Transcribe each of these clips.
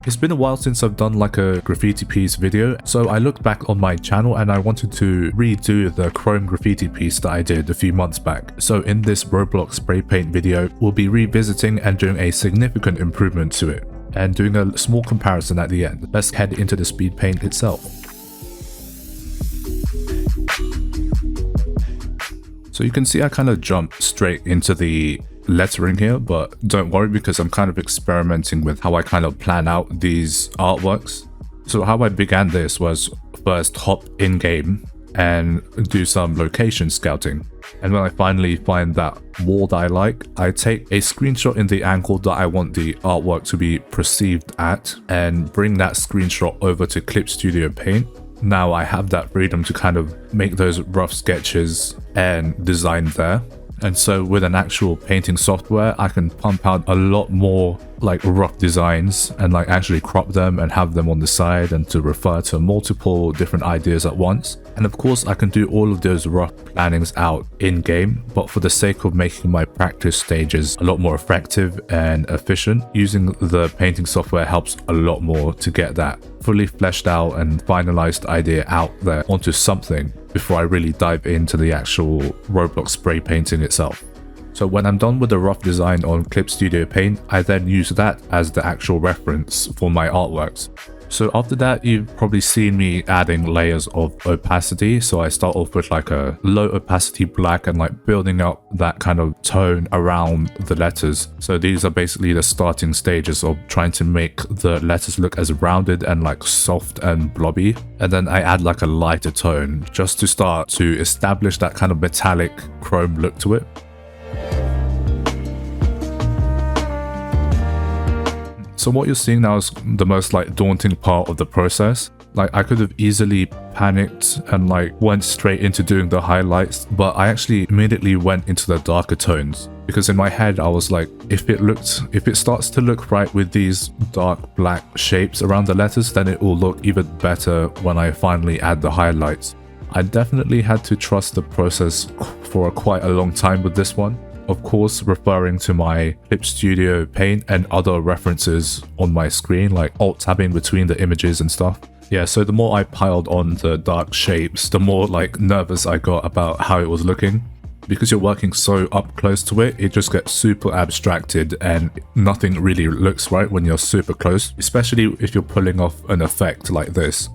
It's been a while since I've done like a graffiti piece video, so I looked back on my channel and I wanted to redo the Chrome Graffiti piece that I did a few months back. So in this Roblox Spray Paint video, we'll be revisiting and doing a significant improvement to it, and doing a small comparison at the end. Let's head into the speed paint itself. So you can see I kind of jumped straight into the lettering here, but don't worry because I'm kind of experimenting with how I kind of plan out these artworks. So how I began this was first hop in game and do some location scouting. And when I finally find that wall that I like, I take a screenshot in the angle that I want the artwork to be perceived at and bring that screenshot over to Clip Studio Paint. Now I have that freedom to kind of make those rough sketches and design there. And so with an actual painting software, I can pump out a lot more like rough designs and like actually crop them and have them on the side and to refer to multiple different ideas at once. And of course I can do all of those rough plannings out in game, but for the sake of making my practice stages a lot more effective and efficient, using the painting software helps a lot more to get that fully fleshed out and finalized idea out there onto something before I really dive into the actual Roblox spray painting itself. So when I'm done with the rough design on Clip Studio Paint, I then use that as the actual reference for my artworks. So after that, you've probably seen me adding layers of opacity. So I start off with like a low opacity black and like building up that kind of tone around the letters. So these are basically the starting stages of trying to make the letters look as rounded and like soft and blobby. And then I add like a lighter tone just to start to establish that kind of metallic chrome look to it. So what you're seeing now is the most like daunting part of the process. Like I could have easily panicked and like went straight into doing the highlights, but I actually immediately went into the darker tones because in my head I was like, if it starts to look right with these dark black shapes around the letters, then it will look even better when I finally add the highlights. I definitely had to trust the process for quite a long time with this one. Of course, referring to my Clip Studio Paint and other references on my screen, like alt-tabbing between the images and stuff. Yeah, so the more I piled on the dark shapes, the more like nervous I got about how it was looking. Because you're working so up close to it, it just gets super abstracted and nothing really looks right when you're super close, especially if you're pulling off an effect like this.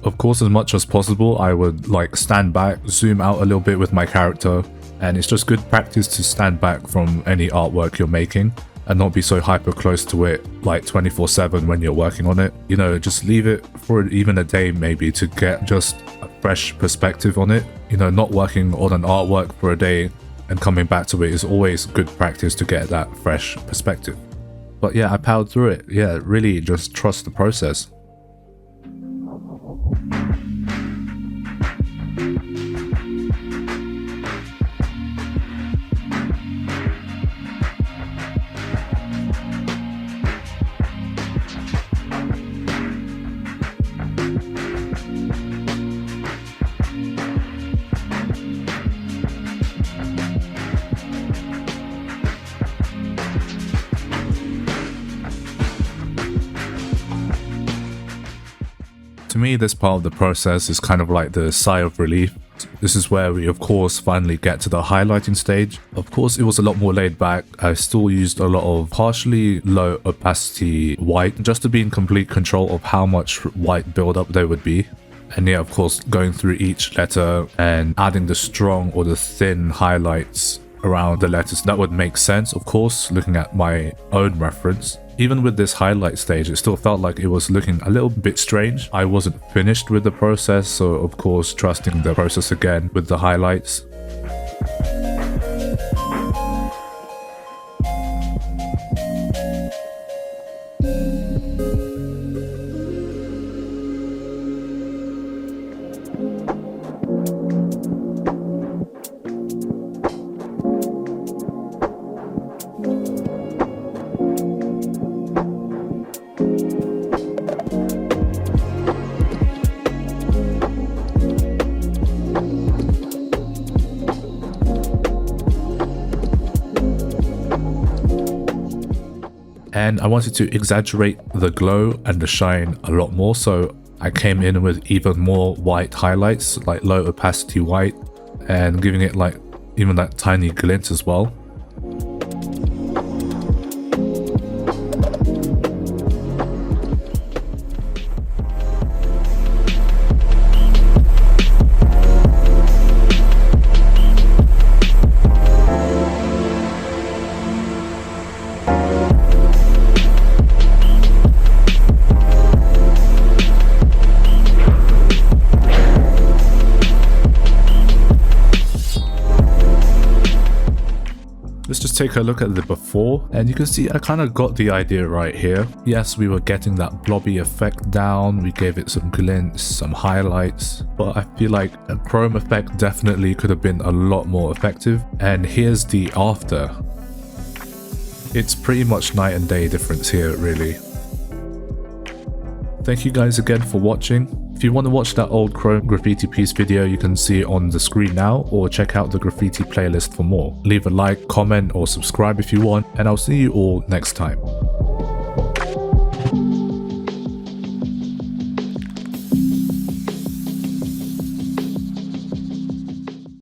Of course, as much as possible, I would like stand back, zoom out a little bit with my character. And it's just good practice to stand back from any artwork you're making and not be so hyper close to it like 24/7 when you're working on it. You know, just leave it for even a day maybe to get just a fresh perspective on it. You know, not working on an artwork for a day and coming back to it is always good practice to get that fresh perspective. But yeah, I powered through it. Yeah, really just trust the process. To me, this part of the process is kind of like the sigh of relief. This is where we of course finally get to the highlighting stage. Of course it was a lot more laid back. I still used a lot of partially low opacity white just to be in complete control of how much white buildup there would be. And yeah, of course going through each letter and adding the strong or the thin highlights around the letters that would make sense, of course, looking at my own reference. Even with this highlight stage, it still felt like it was looking a little bit strange. I wasn't finished with the process, so of course trusting the process again with the highlights. and I wanted to exaggerate the glow and the shine a lot more, so I came in with even more white highlights, like low opacity white, and giving it like even that tiny glint as well. Let's just take a look at the before, and you can see I kind of got the idea right here. Yes, we were getting that blobby effect down, we gave it some glints, some highlights, but I feel like a chrome effect definitely could have been a lot more effective. And here's the after. It's pretty much night and day difference here, really. Thank you guys again for watching. If you want to watch that old Chrome Graffiti Piece video, you can see it on the screen now, or check out the graffiti playlist for more. Leave a like, comment, or subscribe if you want, and I'll see you all next time.